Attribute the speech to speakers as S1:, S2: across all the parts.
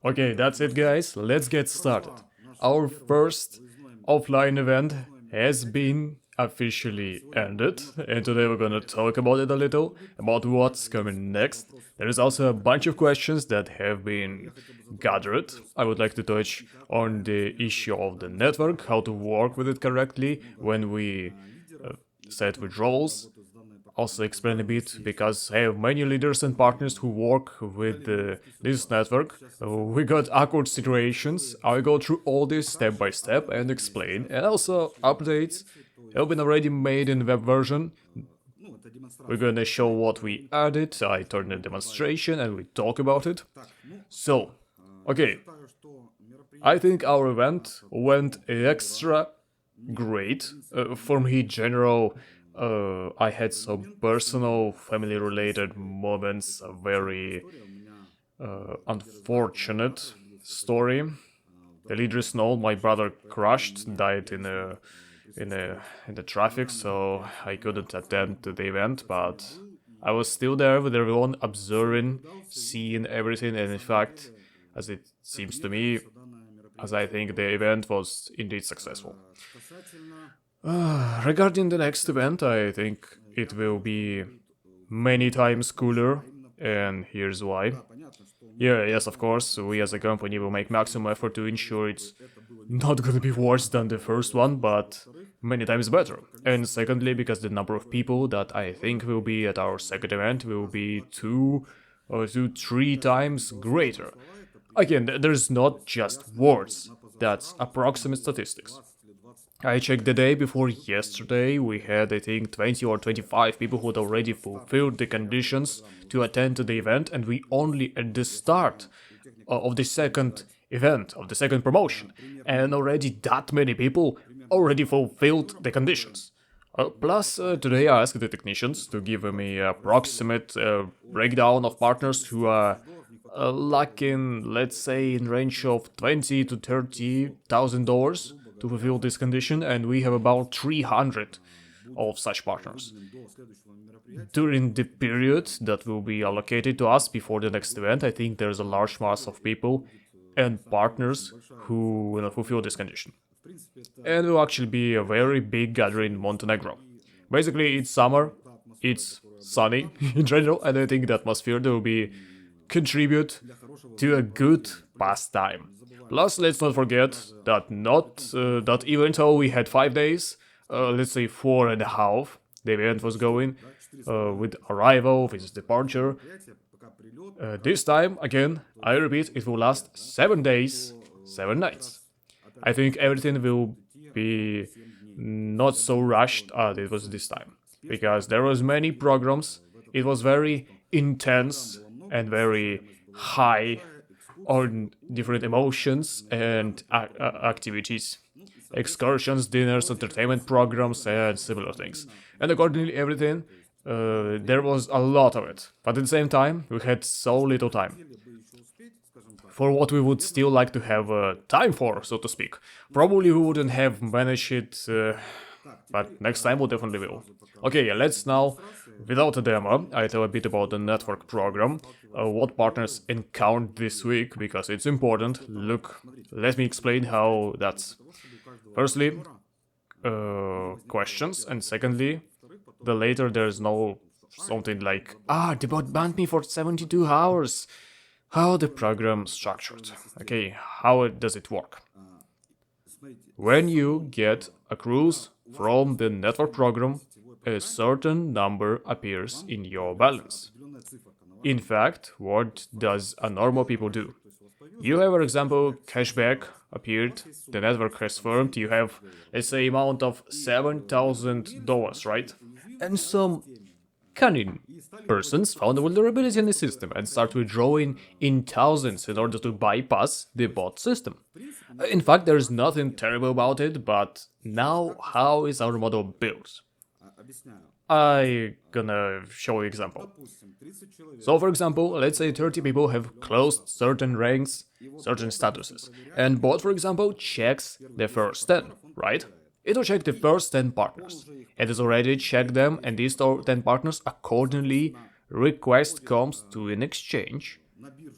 S1: Okay, that's it, guys. Let's get started. Our first offline event has been officially ended, and today we're gonna talk about it a little, about what's coming next. There is also a bunch of questions that have been gathered. I would like to touch on the issue of the network, how to work with it correctly when we set withdrawals. Also explain a bit, because I have many leaders and partners who work with this network. We got awkward situations. I go through all this step by step and explain, and also updates have been already made in web version. We're gonna show what we added. I turn a demonstration and we talk about it. So, okay, I think our event went extra great. For me, general, I had some personal, family-related moments, a very unfortunate story. The leaders know my brother crashed, died in the traffic, so I couldn't attend to the event, but I was still there with everyone, observing, seeing everything, and in fact, as it seems to me, as I think the event was indeed successful. Regarding the next event, I think it will be many times cooler, and here's why. Yes, of course, we as a company will make maximum effort to ensure it's not gonna be worse than the first one, but many times better. And secondly, because the number of people that I think will be at our second event will be 2 or 3 times greater. Again, there's not just words, that's approximate statistics. I checked the day before yesterday, we had I think 20 or 25 people who had already fulfilled the conditions to attend to the event, and we only at the start of the second event, of the second promotion, and already that many people already fulfilled the conditions. Plus, today I asked the technicians to give me an approximate breakdown of partners who are lacking, let's say, in range of $20,000 to $30,000 to fulfill this condition, and we have about 300 of such partners. During the period that will be allocated to us before the next event, I think there's a large mass of people and partners who will fulfill this condition. And it will actually be a very big gathering in Montenegro. Basically, it's summer, it's sunny in general, and I think the atmosphere will be contribute to a good pastime. Plus, let's not forget that that even though we had 5 days, let's say 4.5, the event was going with arrival, with departure. This time, again, I repeat, it will last 7 days, 7 nights. I think everything will be not so rushed as it was this time, because there was many programs. It was very intense and very high on different emotions and activities, excursions, dinners, entertainment programs, and similar things. And accordingly, everything, there was a lot of it. But at the same time, we had so little time for what we would still like to have time for, so to speak. Probably we wouldn't have managed it, but next time we definitely will. Okay, let's now, without a demo, I tell a bit about the network program, what partners encountered this week, because it's important. Look, let me explain how that's. Firstly, questions, and secondly, the later there's no something like, the bot banned me for 72 hours. How the program structured. Okay, how does it work? When you get accruals from the network program, a certain number appears in your balance. In fact, what does a normal people do? You have, for example, cashback appeared, the network has firmed, you have, let's say, amount of $7,000, right? And some cunning persons found a vulnerability in the system and start withdrawing in thousands in order to bypass the bot system. In fact, there is nothing terrible about it, but now how is our model built? I'm gonna show you example. So for example, let's say 30 people have closed certain ranks, certain statuses, and bot, for example, checks the first 10, right? It will check the first 10 partners. It has already checked them, and these 10 partners accordingly request comes to an exchange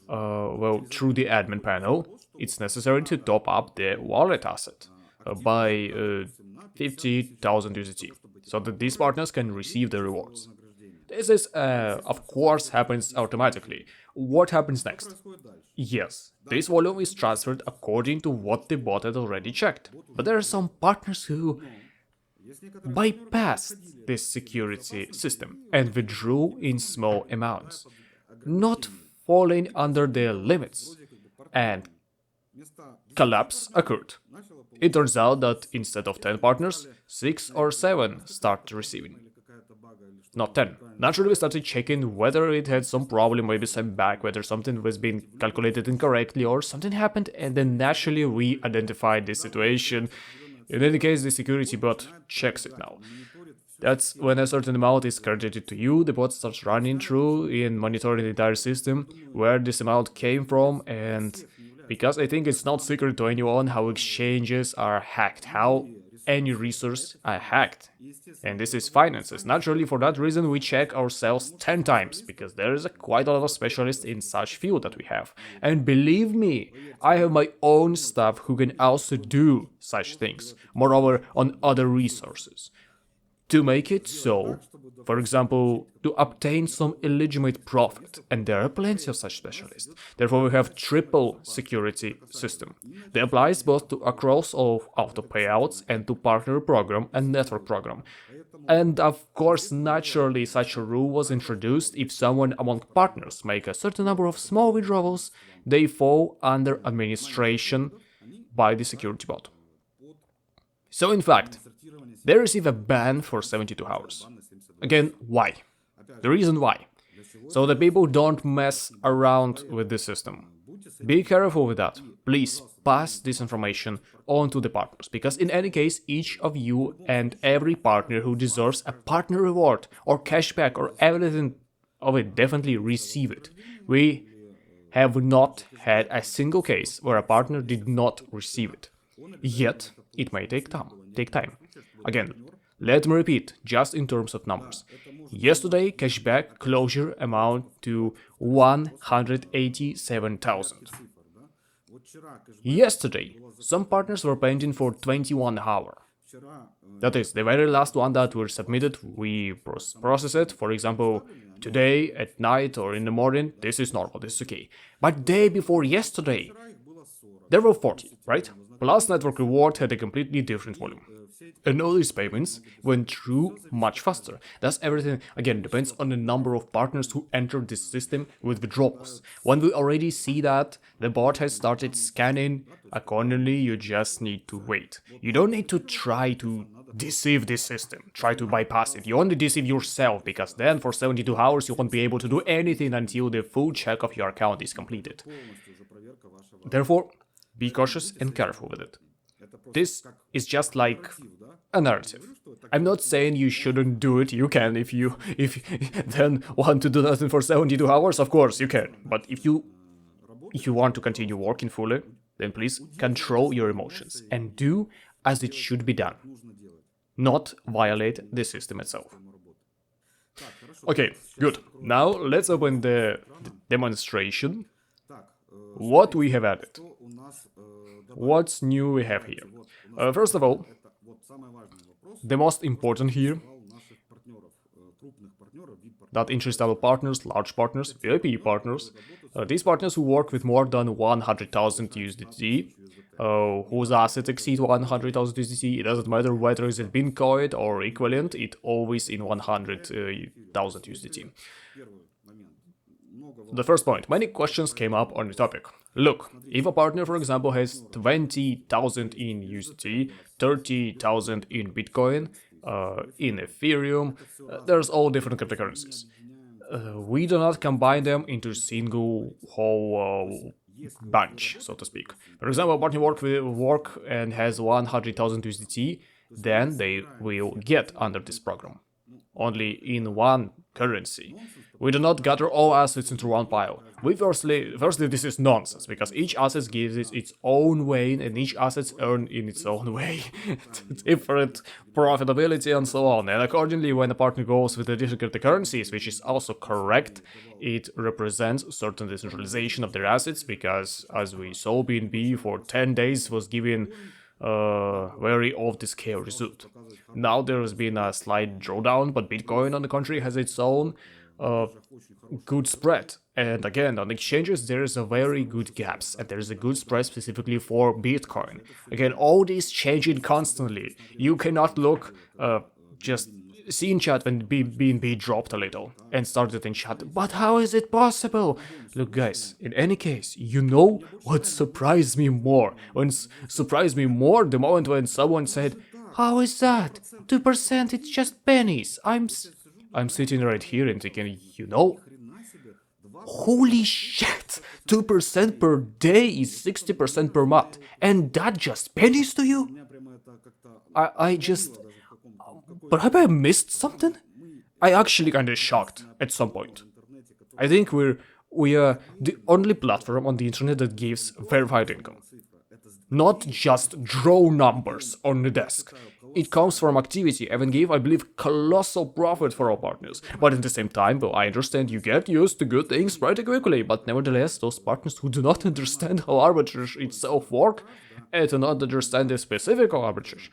S1: well, through the admin panel, it's necessary to top up the wallet asset by 50,000 USDT, so that these partners can receive the rewards. This is, of course, happens automatically. What happens next? Yes, this volume is transferred according to what the bot had already checked, but there are some partners who bypassed this security system and withdrew in small amounts, not falling under the limits, and collapse occurred. It turns out that instead of 10 partners, 6 or 7 start receiving. Not 10. Naturally, we started checking whether it had some problem, maybe some bug, whether something was being calculated incorrectly or something happened, and then naturally we identified the situation. In any case, the security bot checks it now. That's when a certain amount is credited to you, the bot starts running through in monitoring the entire system, where this amount came from, and because I think it's not secret to anyone how exchanges are hacked, how any resource are hacked. And this is finances. Naturally, for that reason, we check ourselves 10 times, because there is quite a lot of specialists in such field that we have. And believe me, I have my own staff who can also do such things, moreover on other resources. To make it so, for example, to obtain some illegitimate profit, and there are plenty of such specialists. Therefore, we have triple security system. That applies both to across all auto payouts and to partner program and network program. And of course, naturally, such a rule was introduced if someone among partners make a certain number of small withdrawals, they fall under administration by the security bot. So in fact, they receive a ban for 72 hours. Again, why? The reason why. So that people don't mess around with the system. Be careful with that. Please pass this information on to the partners, because in any case, each of you and every partner who deserves a partner reward or cashback or everything of it definitely receive it. We have not had a single case where a partner did not receive it. Yet, it may take time. Again, let me repeat, just in terms of numbers. Yesterday, cashback closure amount to 187,000. Yesterday, some partners were pending for 21 hours. That is, the very last one that were submitted, we process it. For example, today, at night or in the morning, this is normal, this is okay. But day before yesterday, there were 40, right? Plus network reward had a completely different volume. And all these payments went through much faster. Thus everything, again, depends on the number of partners who entered this system with withdrawals. When we already see that the bot has started scanning, accordingly you just need to wait. You don't need to try to deceive this system, try to bypass it. You only deceive yourself, because then for 72 hours you won't be able to do anything until the full check of your account is completed. Therefore, be cautious and careful with it. This is just like a narrative. I'm not saying you shouldn't do it. You can if you then want to do nothing for 72 hours, of course you can. But if you want to continue working fully, then please control your emotions and do as it should be done, not violate the system itself. Okay, good. Now let's open the demonstration. What we have added. What's new we have here? First of all, the most important here, that interests our partners, large partners, VIP partners, these partners who work with more than 100,000 USDT, whose assets exceed 100,000 USDT, it doesn't matter whether it's Bitcoin or equivalent, it always in 100,000 USDT. The first point, many questions came up on the topic. Look, if a partner, for example, has 20,000 in USDT, 30,000 in Bitcoin, in Ethereum, there's all different cryptocurrencies. We do not combine them into a single whole bunch, so to speak. For example, a partner work and has 100,000 USDT, then they will get under this program. only in one currency. We do not gather all assets into one pile. Firstly, this is nonsense, because each asset gives it its own weight and each asset earns in its own way different profitability and so on. And accordingly, when a partner goes with the different cryptocurrencies, which is also correct, it represents certain decentralization of their assets, because as we saw, BNB for 10 days was given very off-the-scale result. Now there has been a slight drawdown, but Bitcoin, on the contrary, has its own good spread. And again, on exchanges, there is a very good gaps, and there is a good spread specifically for Bitcoin. Again, all this changing constantly. You cannot look just see in chat when BNB dropped a little and started in chat. But how is it possible? Look, guys, in any case, you know what surprised me more? Surprised me more the moment when someone said, "How is that? 2%, it's just pennies." I'm sitting right here and thinking, holy shit, 2% per day is 60% per month, and that just pennies to you? Perhaps I missed something? I actually kinda shocked at some point. I think we are the only platform on the internet that gives verified income. Not just draw numbers on the desk. It comes from activity and gave, I believe, colossal profit for our partners. But at the same time, well, I understand you get used to good things pretty quickly, but nevertheless, those partners who do not understand how arbitrage itself works and do not understand the specific of arbitrage,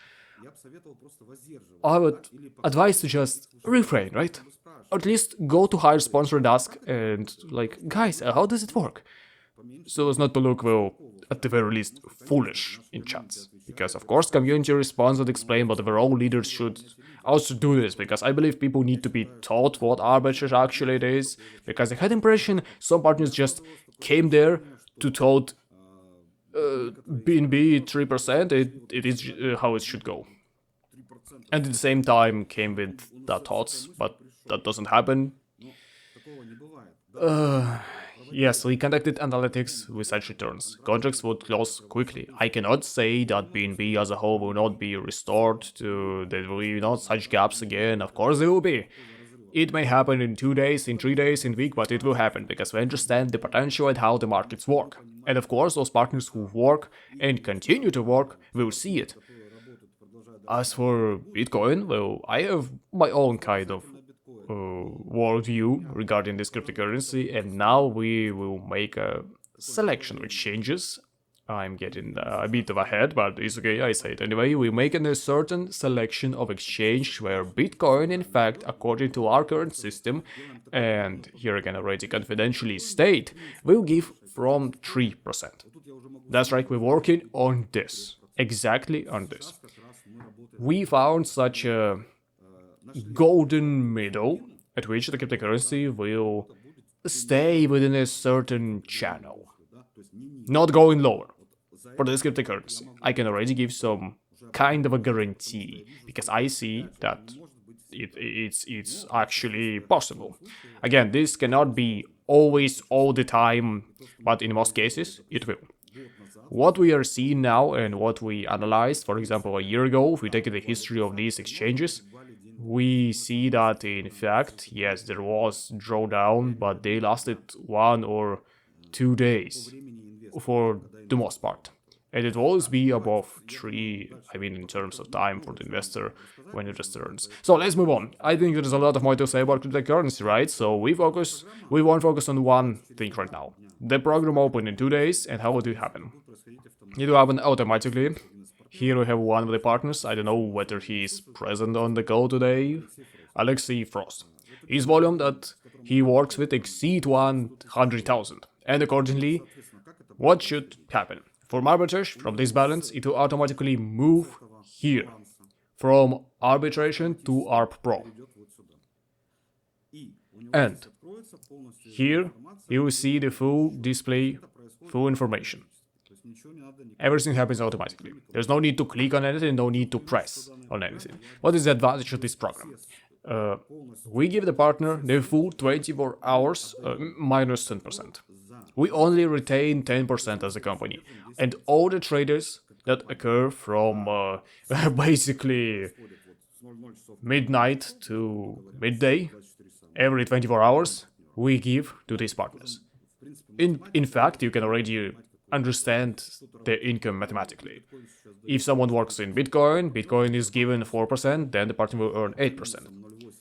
S1: I would advise to just refrain, right? Or at least go to hire sponsored ask and guys, how does it work? So as not to look, well, at the very least, foolish in chats. Because of course community response and explain, but overall leaders should also do this, because I believe people need to be taught what arbitrage actually it is, because I had the impression some partners just came there to taught BNB 3%, it is how it should go. And at the same time came with that thoughts, but that doesn't happen. Yes, we conducted analytics with such returns. Contracts would close quickly. I cannot say that BNB as a whole will not be restored to, there will be not such gaps again. Of course there will be. It may happen in 2 days, in 3 days, in a week, but it will happen, because we understand the potential and how the markets work. And of course, those partners who work and continue to work will see it. As for Bitcoin, well, I have my own kind of worldview regarding this cryptocurrency, and now we will make a selection of exchanges. I'm getting a bit of ahead, but it's okay, I say it anyway. We're making a certain selection of exchange where Bitcoin, in fact, according to our current system, and here I can already confidentially state, will give from 3%. That's right, we're working on this, exactly on this. We found such a golden middle at which the cryptocurrency will stay within a certain channel, not going lower. For this cryptocurrency, I can already give some kind of a guarantee, because I see that it's actually possible. Again, this cannot be always all the time, but in most cases it will. What we are seeing now and what we analyzed, for example, a year ago, if we take the history of these exchanges, we see that in fact, yes, there was drawdown, but they lasted 1 or 2 days for the most part. And it will always be above 3, in terms of time for the investor when it returns. So let's move on. I think there's a lot of more to say about cryptocurrency, right? So we won't focus on one thing right now. The program opened in 2 days, and how would it happen? It will happen automatically. Here we have one of the partners. I don't know whether he is present on the call today. Alexei Frost. His volume that he works with exceed 100,000. And accordingly, what should happen? From arbitrage, from this balance, it will automatically move here. From arbitration to ARB Pro. And here you will see the full display, full information. Everything happens automatically. There's no need to click on anything, no need to press on anything. What is the advantage of this program? We give the partner the full 24 hours minus 10%. We only retain 10% as a company. And all the traders that occur from basically midnight to midday, every 24 hours, we give to these partners. In fact, you can already understand the income mathematically. If someone works in Bitcoin is given 4%, then the partner will earn 8%.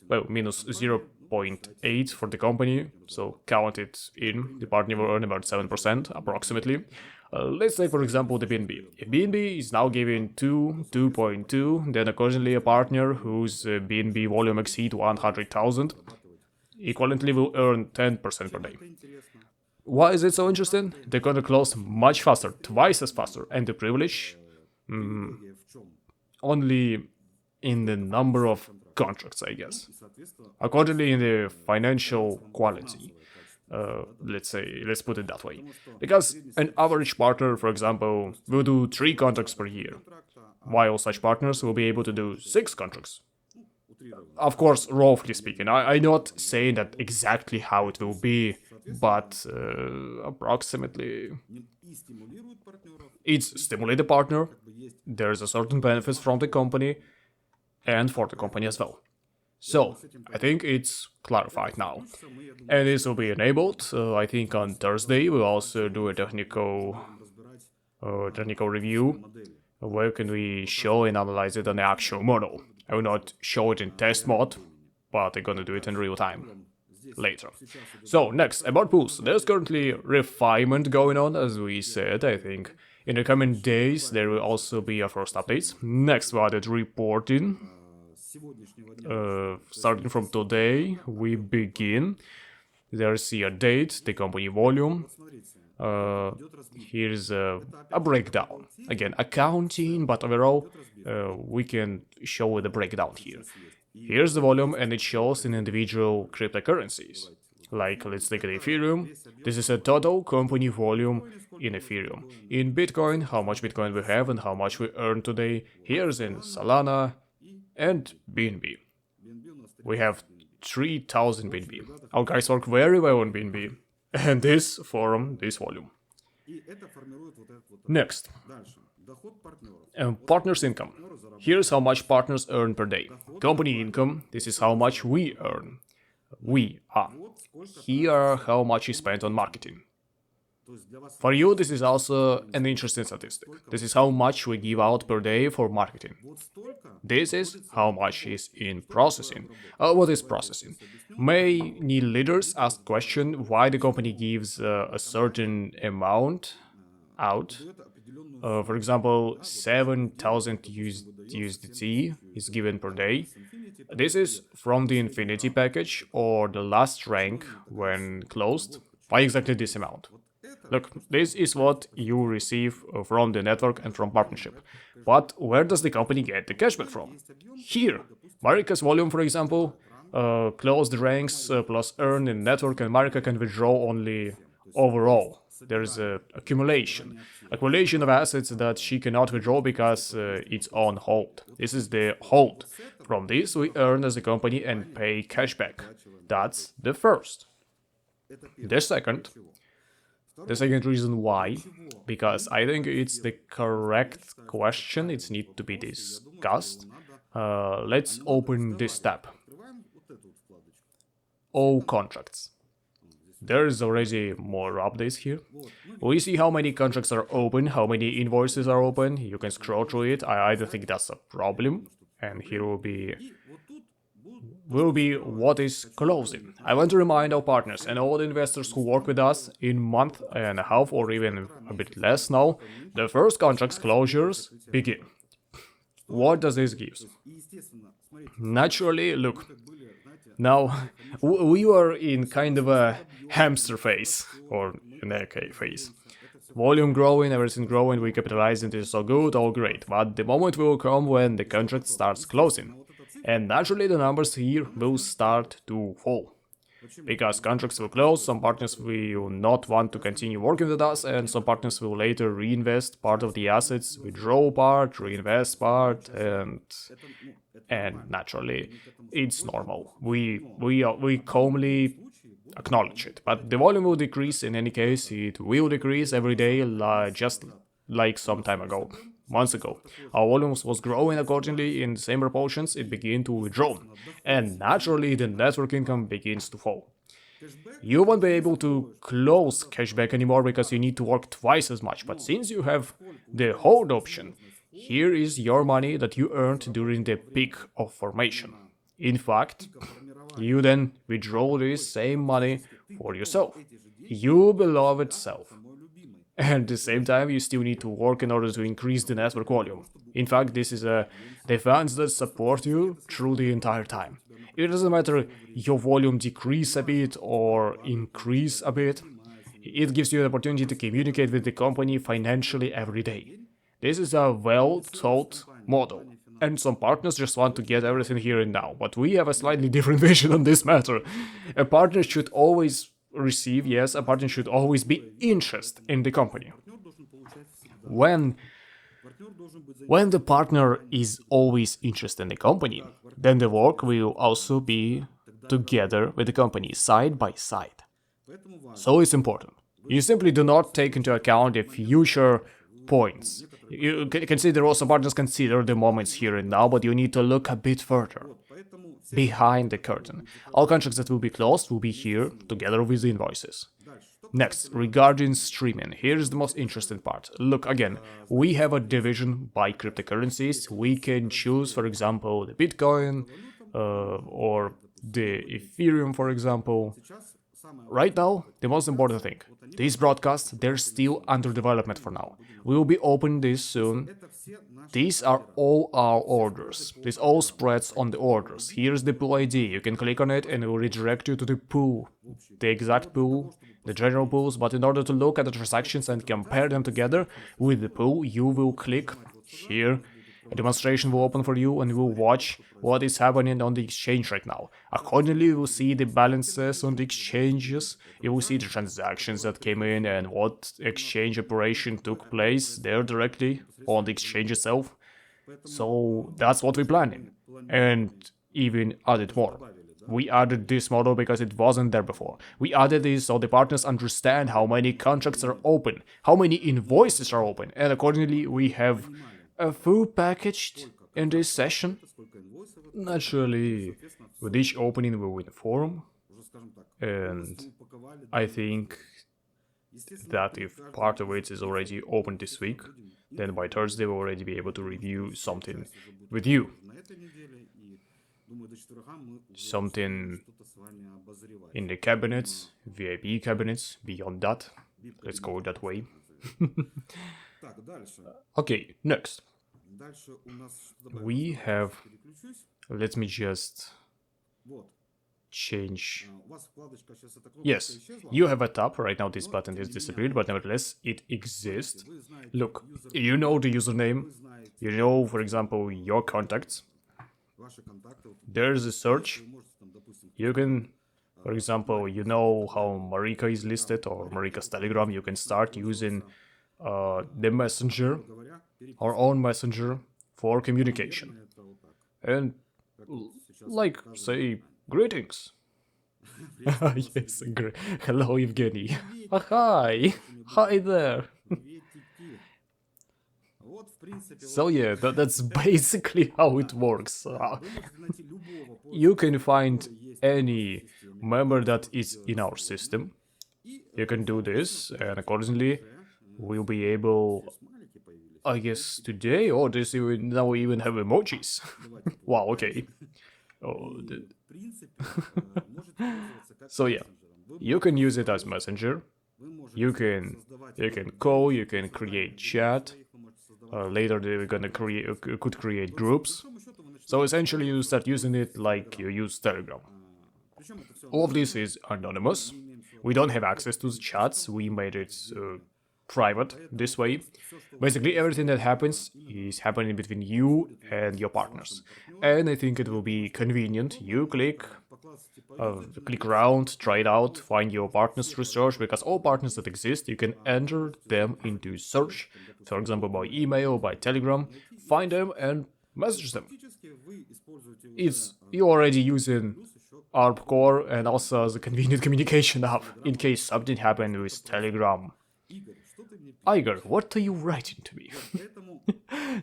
S1: Well, minus 0.8 for the company, so count it in, the partner will earn about 7% approximately. Let's say, for example, the BNB. If BNB is now giving 2.2, then accordingly a partner whose BNB volume exceeds 100,000 equivalently will earn 10% per day. Why is it so interesting? They're gonna close much faster, twice as faster, and the privilege only in the number of contracts, I guess. Accordingly, in the financial quality, let's put it that way. Because an average partner, for example, will do 3 contracts per year, while such partners will be able to do 6 contracts. Of course, roughly speaking, I'm not saying that exactly how it will be, but approximately it's stimulate the partner, there's a certain benefits from the company, and for the company as well. So, I think it's clarified now. And this will be enabled. I think on Thursday we'll also do a technical review where can we show and analyze it on the actual model. I will not show it in test mode, but I'm gonna do it in real time later. So, next, about pools. There's currently refinement going on, as we said. I think in the coming days there will also be a first updates. Next, we added reporting. Starting from today, we begin. There's a date, the company volume. Here's a breakdown. Again, accounting, but overall, we can show the breakdown here. Here's the volume, and it shows in individual cryptocurrencies. Like, let's take Ethereum. This is a total company volume in Ethereum. In Bitcoin, how much Bitcoin we have and how much we earn today. Here's in Solana and BNB. We have 3,000 BNB. Our guys work very well on BNB. And this form, this volume. Next. Partners' income. Here's how much partners earn per day. Company income, this is how much we earn. Here, how much is spent on marketing. For you, this is also an interesting statistic. This is how much we give out per day for marketing. This is how much is in processing. What is processing? Many leaders ask question why the company gives a certain amount out. For example, 7,000 USDT is given per day. This is from the Infinity package or the last rank when closed. Why exactly this amount? Look, this is what you receive from the network and from partnership. But where does the company get the cashback from? Here. Marika's volume, for example, closed ranks plus earn in network, and Marika can withdraw only overall. There is a accumulation of assets that she cannot withdraw because it's on hold. This is the hold. From this we earn as a company and pay cashback. That's the first. The second reason why, because I think it's the correct question, it needs to be discussed. Let's open this tab. All contracts. There is already more updates here. We see how many contracts are open, how many invoices are open. You can scroll through it. I don't think that's a problem. And here will be what is closing. I want to remind our partners and all the investors who work with us in month and a half or even a bit less now, the first contracts closures begin. What does this give? Naturally, look, now we were in kind of a hamster phase, or an AK phase. Volume growing, everything growing, we capitalizing, it is so good, all great. But the moment will come when the contract starts closing. And naturally the numbers here will start to fall. Because contracts will close, some partners will not want to continue working with us, and some partners will later reinvest part of the assets, withdraw part, reinvest part, and naturally it's normal. We calmly acknowledge it. But the volume will decrease in any case, it will decrease every day, just like some time ago. months ago. Our volumes was growing accordingly in the same proportions, it began to withdraw, and naturally the network income begins to fall. You won't be able to close cashback anymore because you need to work twice as much, but since you have the hold option, here is your money that you earned during the peak of formation. In fact, you then withdraw this same money for yourself, your beloved self. And at the same time, you still need to work in order to increase the network volume. In fact, this is the funds that support you through the entire time. It doesn't matter your volume decrease a bit or increase a bit. It gives you the opportunity to communicate with the company financially every day. This is a well-thought model. And some partners just want to get everything here and now, but we have a slightly different vision on this matter. A partner should always receive, yes, a partner should always be interested in the company. When the partner is always interested in the company, then the work will also be together with the company, side by side. So it's important. You simply do not take into account the future points. You can consider also partners consider the moments here and now, but you need to look a bit further, behind the curtain. All contracts that will be closed will be here, together with the invoices. Next, regarding streaming, here's the most interesting part. Look, again, we have a division by cryptocurrencies. We can choose, for example, the Bitcoin or the Ethereum, for example. Right now, the most important thing, these broadcasts, they're still under development for now. We will be opening this soon. These are all our orders. This all spreads on the orders. Here's the pool ID. You can click on it and it will redirect you to the pool, the exact pool, the general pools. But in order to look at the transactions and compare them together with the pool, you will click here. A demonstration will open for you and you will watch what is happening on the exchange right now. Accordingly, you will see the balances on the exchanges, you will see the transactions that came in and what exchange operation took place there directly on the exchange itself. So that's what we're planning. And even added more. We added this model because it wasn't there before. We added this so the partners understand how many contracts are open, how many invoices are open, and accordingly we have a full package in this session. Naturally, with each opening we will inform, and I think that if part of it is already open this week, then by Thursday we'll already be able to review something with you. Something in the cabinets, VIP cabinets, beyond that. Let's go that way. Okay, next. We have, let me just change. Yes, you have a tab. Right now this button is disappeared, but nevertheless it exists. Look, you know the username, you know, for example, your contacts. There's a search. You can, for example, you know how Marika is listed or Marika's Telegram. You can start using the messenger, our own messenger, for communication. And, like, say, greetings. Yes, hello, Evgeny. Hi, hi there. So yeah, that's basically how it works. You can find any member that is in our system. You can do this, and accordingly, we'll be able, I guess today, or this even now we even have emojis. Wow, okay. Oh, so yeah, you can use it as messenger. You can call. You can create chat. Later, they're gonna could create groups. So essentially, you start using it like you use Telegram. All of this is anonymous. We don't have access to the chats. We made it private this way. Basically, everything that happens is happening between you and your partners. And I think it will be convenient. You click around, try it out, find your partners through search, because all partners that exist, you can enter them into search, for example, by email, by Telegram, find them and message them. You're already using ARBCORE and also as a convenient communication app, in case something happened with Telegram. Igor, what are you writing to me?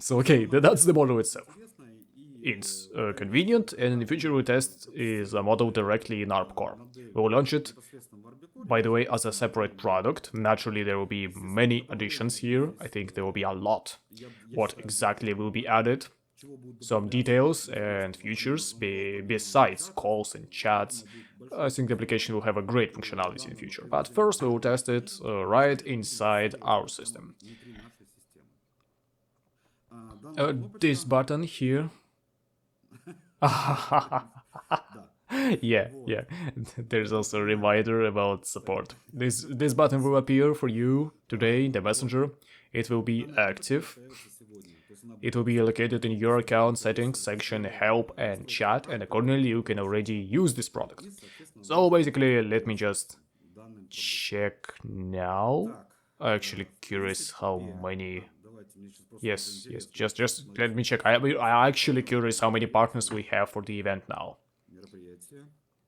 S1: So okay, that's the model itself. It's convenient, and in the future we test is a model directly in ARBCORE. We will launch it, by the way, as a separate product. Naturally, there will be many additions here. I think there will be a lot. What exactly will be added? Some details and features besides calls and chats. I think the application will have a great functionality in the future. But first we will test it right inside our system. This button here. Yeah. There's also a reminder about support. This button will appear for you today in the messenger. It will be active. It will be located in your account settings section, help and chat, and accordingly you can already use this product. So basically, let me just check now. I'm actually curious how many. Yes, just let me check. I'm actually curious how many partners we have for the event now.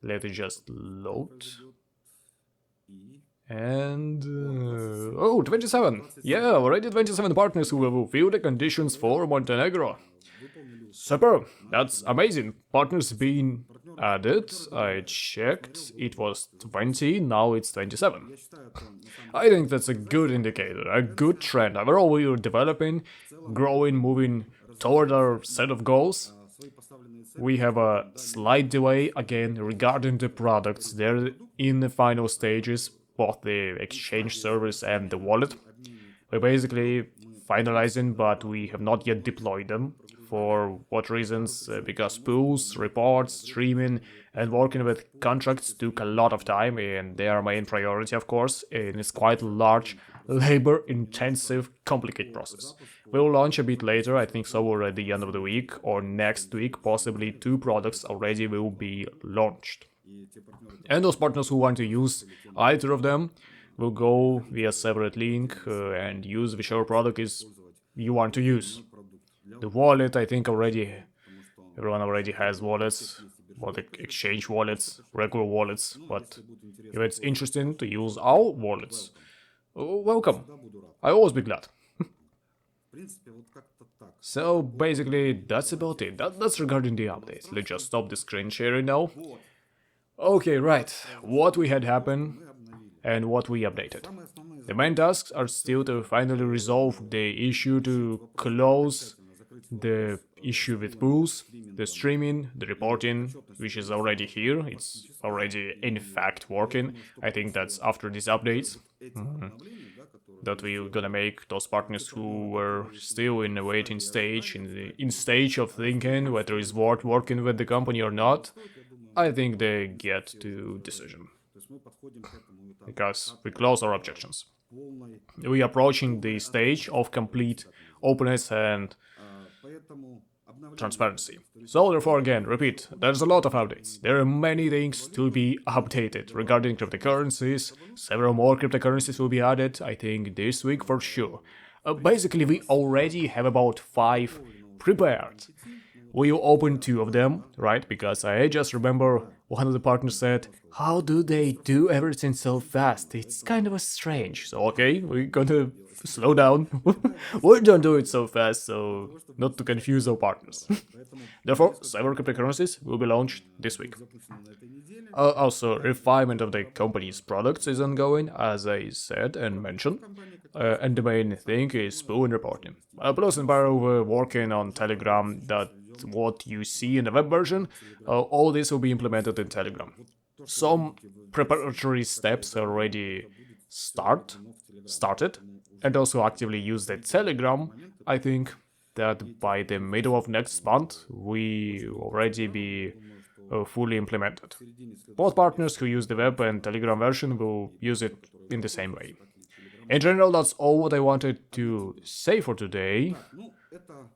S1: Let it just load. And... oh, 27! Yeah, already 27 partners who will fulfill the conditions for Montenegro. Super! That's amazing. Partners being added. I checked. It was 20, now it's 27. I think that's a good indicator, a good trend. Overall, we are developing, growing, moving toward our set of goals. We have a slight delay, again, regarding the products. They're in the final stages, both the exchange service and the wallet. We're basically finalizing, but we have not yet deployed them. For what reasons? Because pools, reports, streaming, and working with contracts took a lot of time, and they are my main priority, of course, and it's quite a large, labor-intensive, complicated process. We'll launch a bit later, I think so at the end of the week, or next week, possibly 2 products already will be launched. And those partners who want to use either of them will go via separate link and use whichever product is you want to use. The wallet, I think everyone already has wallets, exchange wallets, regular wallets, but if it's interesting to use our wallets, welcome. I always be glad. So basically that's about it. That's regarding the update. Let's just stop the screen sharing now. Okay, right. What we had happen and what we updated. The main tasks are still to finally resolve the issue to close the issue with pools, the streaming, the reporting, which is already here. It's already in fact working. I think that's after these updates that we're gonna make those partners who were still in the waiting stage, in stage of thinking whether it's worth working with the company or not. I think they get to decision, because we close our objections. We are approaching the stage of complete openness and transparency. So therefore, again, repeat, there's a lot of updates. There are many things to be updated regarding cryptocurrencies. Several more cryptocurrencies will be added, I think this week for sure. Basically, we already have about 5 prepared. We will open 2 of them, right? Because I just remember one of the partners said, how do they do everything so fast? It's kind of strange. So okay, we're gonna slow down. We don't do it so fast, so not to confuse our partners. Therefore, several cryptocurrencies will be launched this week. Also, refinement of the company's products is ongoing, as I said and mentioned. And the main thing is pool and reporting. Plus and Barrow were working on Telegram, that what you see in the web version, all this will be implemented in Telegram. Some preparatory steps already started, and also actively use the Telegram. I think that by the middle of next month we already be fully implemented. Both partners who use the web and Telegram version will use it in the same way. In general, that's all what I wanted to say for today.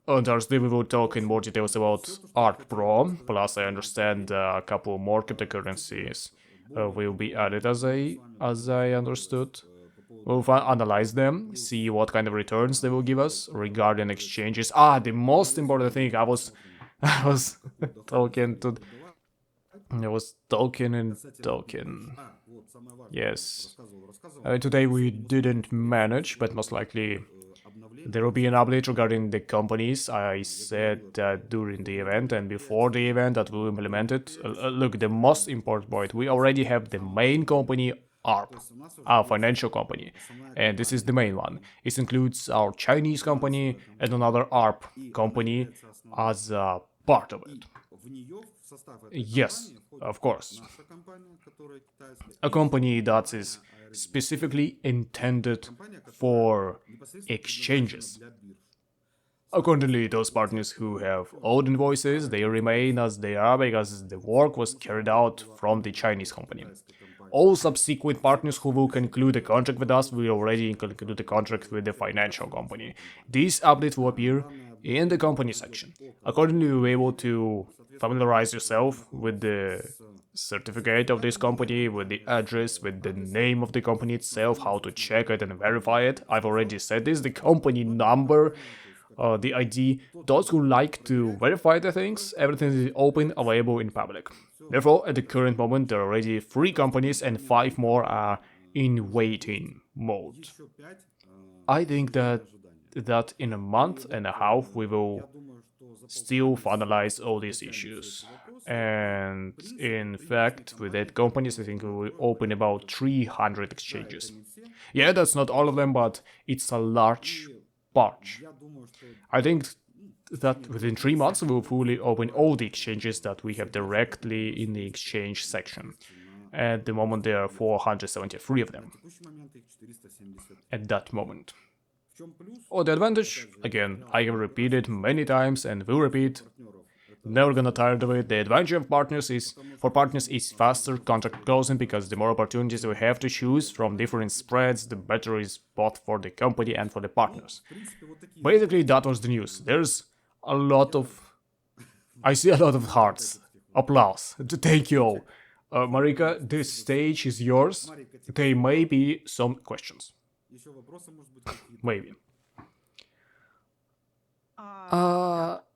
S1: On Thursday we will talk in more details about Art Pro, plus I understand a couple more cryptocurrencies will be added as I understood. We'll analyze them, see what kind of returns they will give us regarding exchanges. The most important thing, I was talking and talking. Yes. Today we didn't manage, but most likely there will be an update regarding the companies. I said that during the event and before the event that we'll implement it. Look, the most important point, we already have the main company ARB, our financial company, and this is the main one. It includes our Chinese company and another ARB company as a part of it. Yes, of course. A company that is specifically intended for exchanges. Accordingly, those partners who have old invoices, they remain as they are because the work was carried out from the Chinese company. All subsequent partners who will conclude a contract with us will already conclude a contract with the financial company. These updates will appear in the company section. Accordingly, you'll be able to familiarize yourself with the certificate of this company, with the address, with the name of the company itself, how to check it and verify it. I've already said this, the company number, the ID. Those who like to verify the things, everything is open, available in public. Therefore, at the current moment, there are already 3 companies and 5 more are in waiting mode. I think that in a month and a half we will still finalize all these issues. And in fact, with 8 companies, I think we will open about 300 exchanges. Yeah, that's not all of them, but it's a large part. I think that within 3 months we will fully open all the exchanges that we have directly in the exchange section. At the moment there are 473 of them. At that moment. Oh, the advantage, again, I have repeated many times and will repeat, never gonna tired of it. The advantage of partners is faster contract closing because the more opportunities we have to choose from different spreads, the better is both for the company and for the partners. Basically, that was the news. There's a lot of... I see a lot of hearts. Applause. Thank you all. Marika, this stage is yours. There may be some questions. Maybe.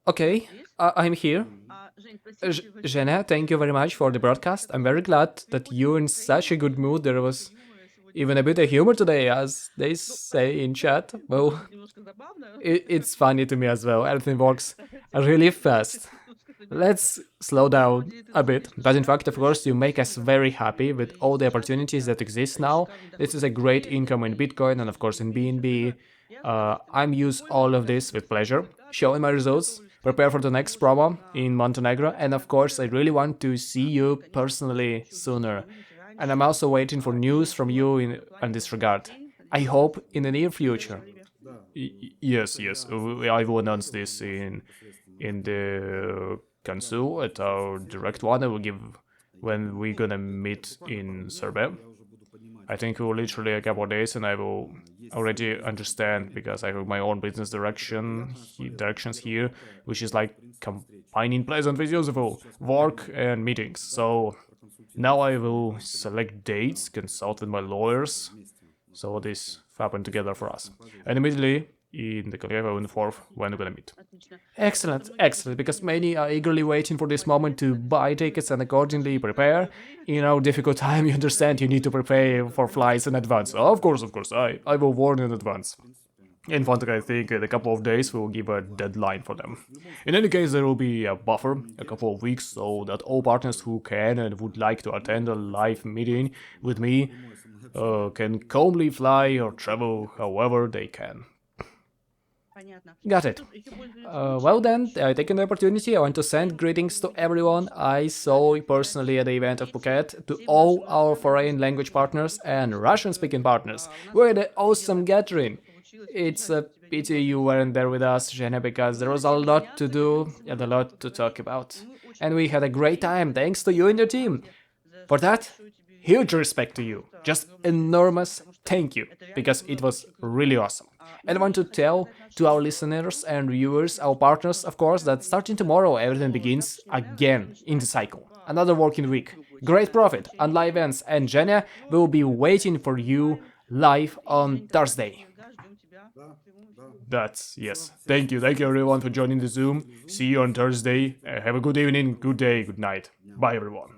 S2: Okay, I'm here. Zhenya, thank you very much for the broadcast. I'm very glad that you're in such a good mood. There was even a bit of humor today, as they say in chat. Well, it's funny to me as well. Everything works really fast. Let's slow down a bit. But in fact, of course, you make us very happy with all the opportunities that exist now. This is a great income in Bitcoin and of course in BNB. I'm use all of this with pleasure. Showing my results, prepare for the next promo in Montenegro, and of course I really want to see you personally sooner. And I'm also waiting for news from you in this regard. I hope in the near future.
S1: Yes, I will announce this in the console at our direct one. I will give when we're gonna meet in Serbia. I think it will literally a couple of days and I will already understand because I have my own business directions here, which is like combining pleasant with useful, work and meetings. So now I will select dates, consult with my lawyers, so this happened together for us. And immediately in the Korea I will inform when we're gonna meet.
S2: Excellent, because many are eagerly waiting for this moment to buy tickets and accordingly prepare. In our difficult time, you understand you need to prepare for flights in advance.
S1: Of course, I will warn in advance. In fact, I think in a couple of days we'll give a deadline for them. In any case, there will be a buffer, a couple of weeks, so that all partners who can and would like to attend a live meeting with me can calmly fly or travel however they can.
S2: Got it. Well then, taking the opportunity, I want to send greetings to everyone I saw personally at the event of Phuket, to all our foreign language partners and Russian-speaking partners. We had an awesome gathering. It's a pity you weren't there with us, Zhenya, because there was a lot to do and a lot to talk about. And we had a great time, thanks to you and your team. For that, huge respect to you. Just enormous thank you, because it was really awesome. And I want to tell to our listeners and viewers, our partners, of course, that starting tomorrow, everything begins again in the cycle. Another working week, great profit and live events, and Zhenya will be waiting for you live on Thursday.
S1: Yes. Thank you everyone for joining the Zoom. See you on Thursday. Have a good evening, good day, good night. Bye everyone.